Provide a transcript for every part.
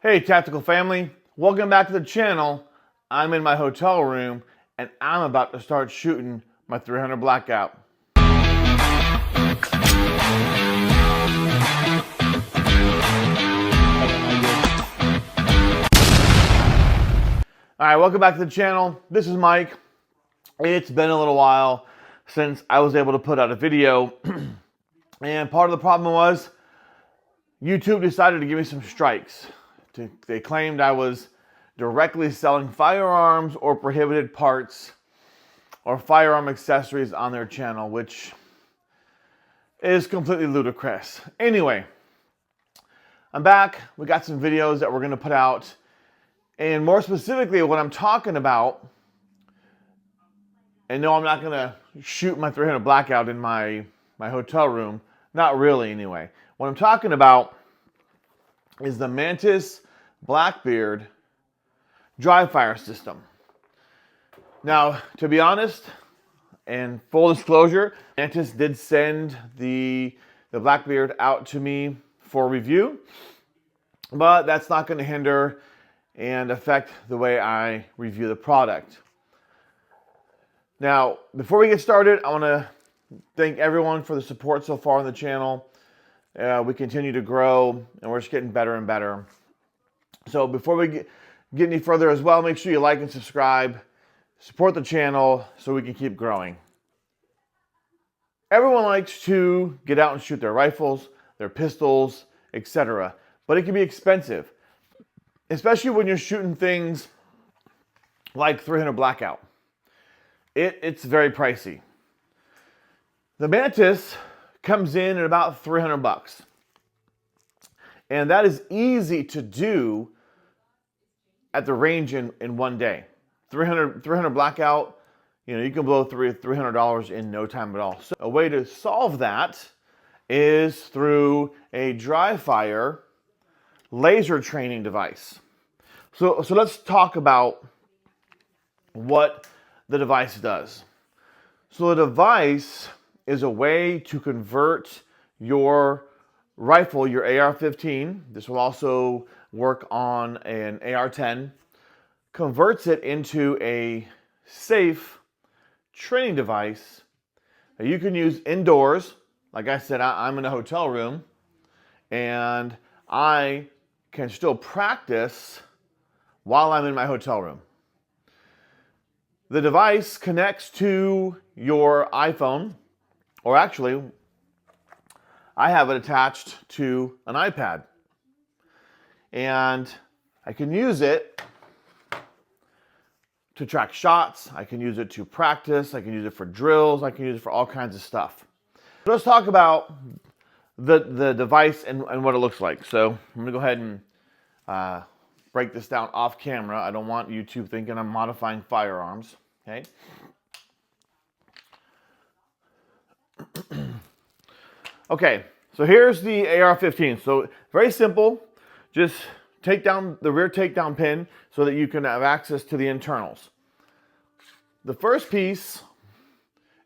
Hey Tactical family, welcome back to the channel. I'm in my hotel room and I'm about to start shooting my 300 Blackout. Alright, welcome back to the channel. This is Mike. It's been a little while since I was able to put out a video and part of the problem was YouTube decided to give me some strikes. They claimed I was directly selling firearms or prohibited parts or firearm accessories on their channel, which is completely ludicrous. Anyway, I'm back. We got some videos that we're going to put out. And more specifically, what I'm talking about, and no, I'm not going to shoot my 300 Blackout in my hotel room. Not really, anyway. What I'm talking about is the Mantis Blackbeard dry fire system. Now, to be honest, and full disclosure, Mantis did send the Blackbeard out to me for review, but that's not going to hinder and affect the way I review the product. Now, before we get started, I want to thank everyone for the support so far on the channel. We continue to grow, and we're just getting better and better. So before we get any further as well, make sure you like and subscribe. Support the channel so we can keep growing. Everyone likes to get out and shoot their rifles, their pistols, etc. But it can be expensive, especially when you're shooting things like 300 Blackout. It's very pricey. The Mantis comes in at about 300 bucks. And that is easy to do at the range in one day. 300 Blackout, you can blow $300 in no time at all. So a way to solve that is through a dry fire laser training device. So let's talk about what the device does. So the device is a way to convert your rifle, your AR-15, this will also work on an AR-10, converts it into a safe training device that you can use indoors. Like I said, I'm in a hotel room and I can still practice while I'm in my hotel room. The device connects to your iPhone, or actually, I have it attached to an iPad. And I can use it to track shots. I can use it to practice. I can use it for drills. I can use it for all kinds of stuff. Let's talk about the device and what it looks like. So I'm going to go ahead and break this down off camera. I don't want YouTube thinking I'm modifying firearms. Okay. Okay, so here's the AR-15. So very simple. Just take down the rear takedown pin so that you can have access to the internals. The first piece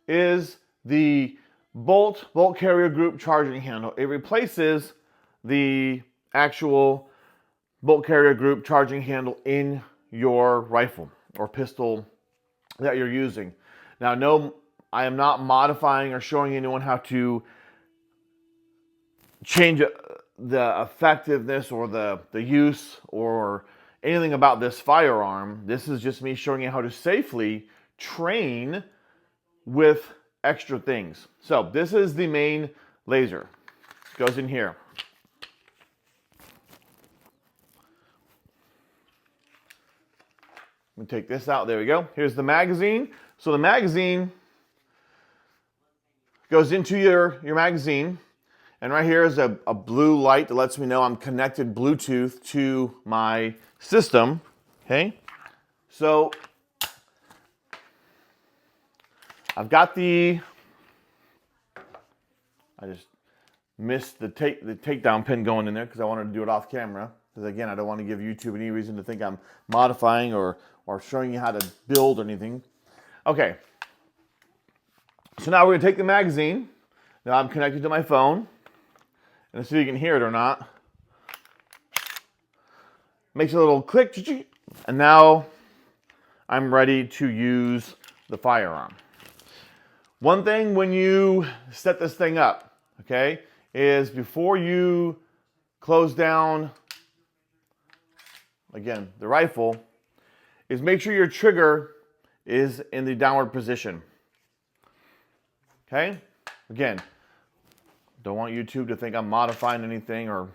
is the bolt carrier group charging handle. It replaces the actual bolt carrier group charging handle in your rifle or pistol that you're using. Now, no, I am not modifying or showing anyone how to change the effectiveness or the use or anything about this firearm. This is just me showing you how to safely train with extra things. So this is the main laser. It goes in here. Let me take this out. There we go. Here's the magazine. So the magazine goes into your magazine. And right here is a blue light that lets me know I'm connected Bluetooth to my system. Okay. So I've got I just missed the takedown pin going in there because I wanted to do it off camera. Because again, I don't want to give YouTube any reason to think I'm modifying or showing you how to build or anything. Okay. So now we're going to take the magazine. Now I'm connected to my phone. And see if you can hear it or not. makes a little click, and now I'm ready to use the firearm. One thing when you set this thing up, okay, is before you close down, again, the rifle, is make sure your trigger is in the downward position. Okay? Again, don't want YouTube to think I'm modifying anything or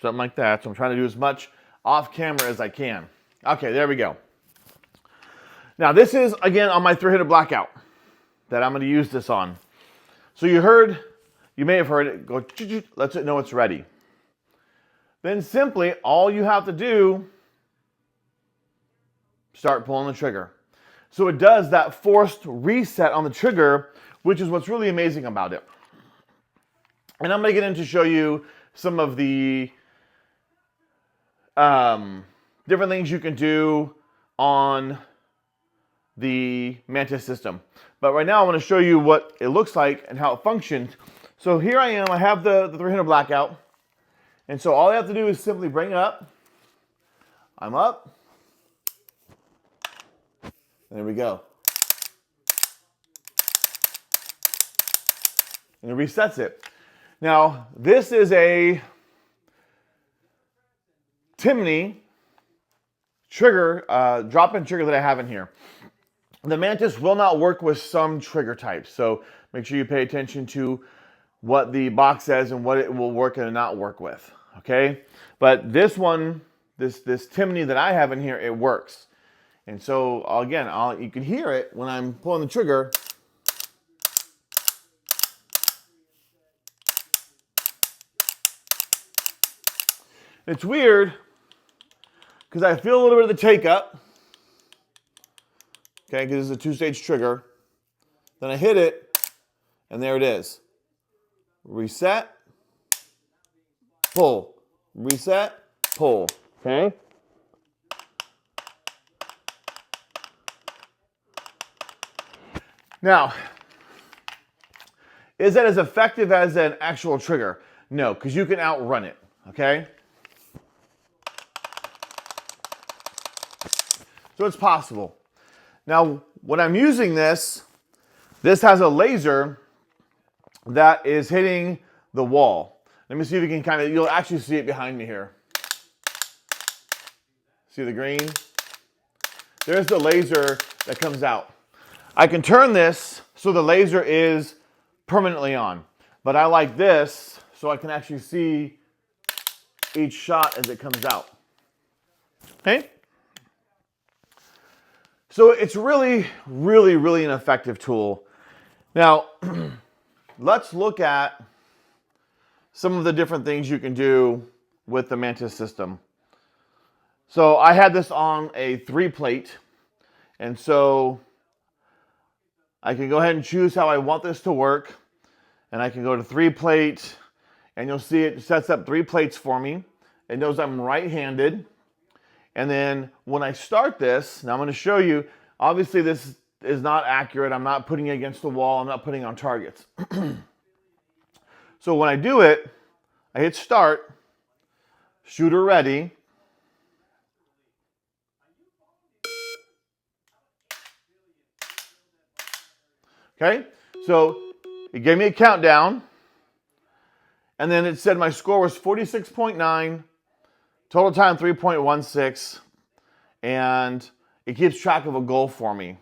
something like that, so I'm trying to do as much off camera as I can. Okay, there we go. Now this is, again, on my 300 Blackout that I'm going to use this on. So you may have heard it go, lets it know it's ready. Then simply, all you have to do, start pulling the trigger. So it does that forced reset on the trigger, which is what's really amazing about it. And I'm going to get into show you some of the different things you can do on the Mantis system. But right now I want to show you what it looks like and how it functions. So here I am, I have the 300 Blackout. And so all I have to do is simply bring it up. I'm up. And there we go. And it resets it. Now, this is a Timney trigger, drop-in trigger that I have in here. The Mantis will not work with some trigger types, so make sure you pay attention to what the box says and what it will work and not work with, okay? But this one, this Timney that I have in here, it works. And so, again, you can hear it when I'm pulling the trigger. It's weird because I feel a little bit of the take up. Okay, because it's a two-stage trigger. Then I hit it, and there it is. Reset, pull, reset, pull. Okay? Now, is that as effective as an actual trigger? No, because you can outrun it. Okay? So it's possible. Now, when I'm using this has a laser that is hitting the wall. Let me see if you can you'll actually see it behind me here. See the green? There's the laser that comes out. I can turn this so the laser is permanently on. But I like this so I can actually see each shot as it comes out. Okay? So it's really, really, really an effective tool. Now, let's look at some of the different things you can do with the Mantis system. So I had this on a 3-plate, and so I can go ahead and choose how I want this to work. And I can go to 3-plate, and you'll see it sets up 3 plates for me. It knows I'm right-handed. And then when I start this, now I'm going to show you, obviously this is not accurate. I'm not putting it against the wall. I'm not putting it on targets. So when I do it, I hit start, shooter ready. Okay, so it gave me a countdown. And then it said my score was 46.9. Total time 3.16, and it keeps track of a goal for me.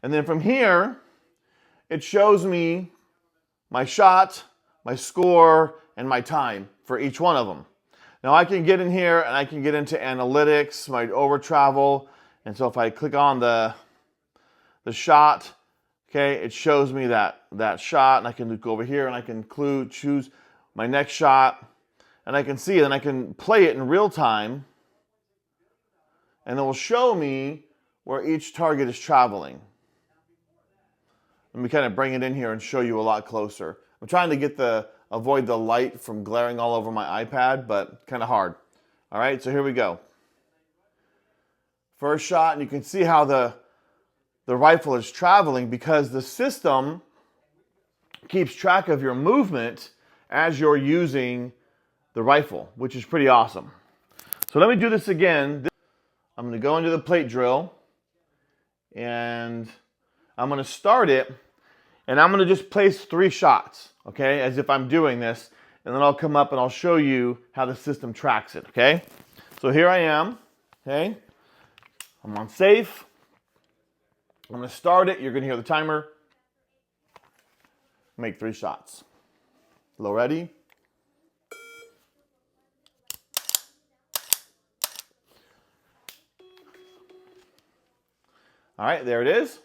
And then from here, it shows me my shot, my score, and my time for each one of them. Now I can get in here and I can get into analytics, my over travel, and so if I click on the shot, okay, it shows me that shot, and I can go over here and I can choose my next shot. And I can see it, and I can play it in real time, and it will show me where each target is traveling. Let me kind of bring it in here and show you a lot closer. I'm trying to avoid the light from glaring all over my iPad, but kind of hard. All right, so here we go. First shot, and you can see how the rifle is traveling because the system keeps track of your movement as you're using the rifle, which is pretty awesome. So let me do this again. I'm going to go into the plate drill, and I'm going to start it, and I'm going to just place 3 shots, okay, as if I'm doing this, and then I'll come up and I'll show you how the system tracks it, okay? So here I am, okay? I'm on safe. I'm going to start it. You're going to hear the timer. Make 3 shots. Low ready. All right, there it is.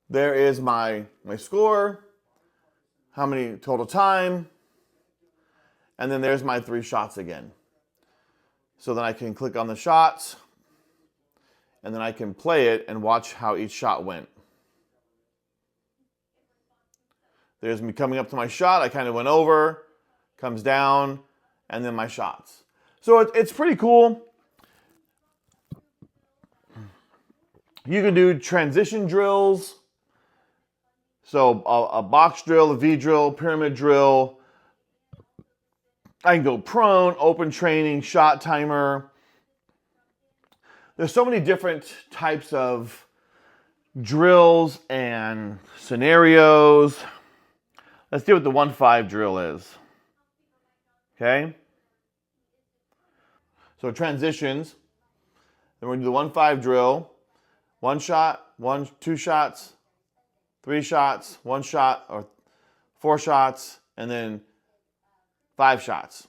There is my score, how many total time, and then there's my 3 shots again. So then I can click on the shots, and then I can play it and watch how each shot went. There's me coming up to my shot. I kind of went over, comes down, and then my shots. So it's pretty cool. You can do transition drills. So a box drill, a V drill, pyramid drill. I can go prone, open training, shot timer. There's so many different types of drills and scenarios. Let's see what the 1-5 drill is. Okay? So transitions. Then we're going to do the 1-5 drill. 1 shot, 2 shots, 3 shots, 1 shot, or 4 shots, and then 5 shots.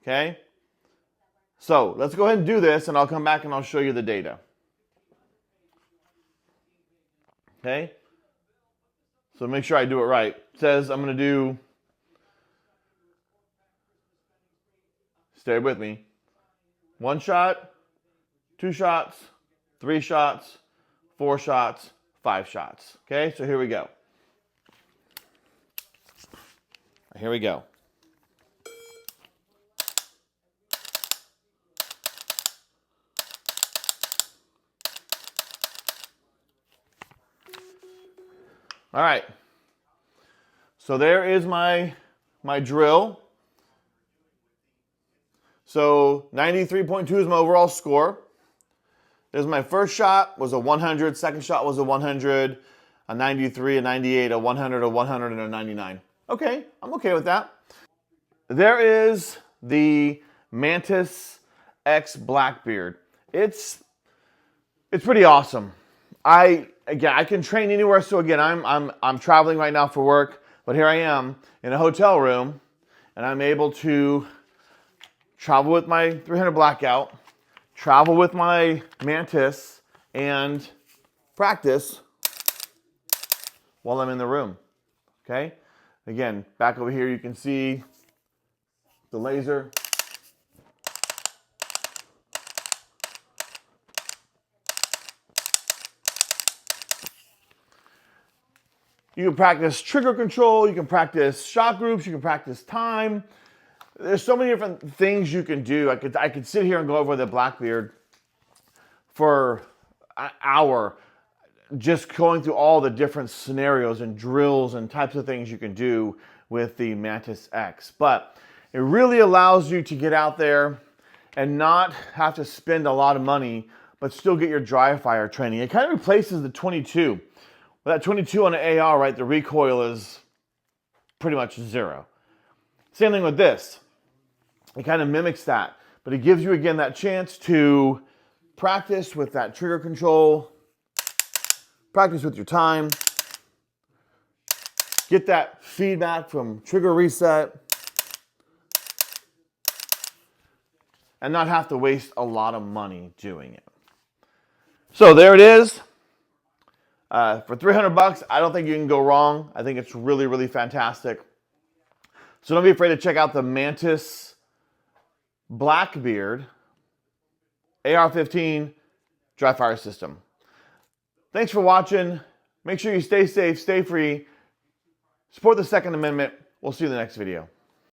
Okay? So let's go ahead and do this, and I'll come back and I'll show you the data. Okay? So make sure I do it right. It says I'm going to do, stay with me, 1 shot, 2 shots, 3 shots, 4 shots, 5 shots. Okay, so here we go. Here we go. All right. So there is my drill. So 93.2 is my overall score. There's my first shot was a 100, second shot was a 100, a 93, a 98, a 100, a 100, and a 99. Okay, I'm okay with that. There is the Mantis X Blackbeard. It's pretty awesome. I can train anywhere. So again, I'm traveling right now for work, but here I am in a hotel room, and I'm able to travel with my 300 Blackout, travel with my Mantis, and practice while I'm in the room. Okay? Again, back over here you can see the laser. You can practice trigger control, you can practice shot groups, you can practice time. There's so many different things you can do. I could sit here and go over the Blackbeard for an hour, just going through all the different scenarios and drills and types of things you can do with the Mantis X. But it really allows you to get out there and not have to spend a lot of money, but still get your dry fire training. It kind of replaces the 22. With that 22 on an AR, right, the recoil is pretty much 0. Same thing with this. It kind of mimics that, but it gives you, again, that chance to practice with that trigger control, practice with your time, get that feedback from trigger reset, and not have to waste a lot of money doing it. So there it is. For $300, I don't think you can go wrong. I think it's really, really fantastic. So don't be afraid to check out the Mantis Blackbeard AR-15 dry fire system. Thanks for watching. Make sure you stay safe, stay free. Support the Second Amendment. We'll see you in the next video.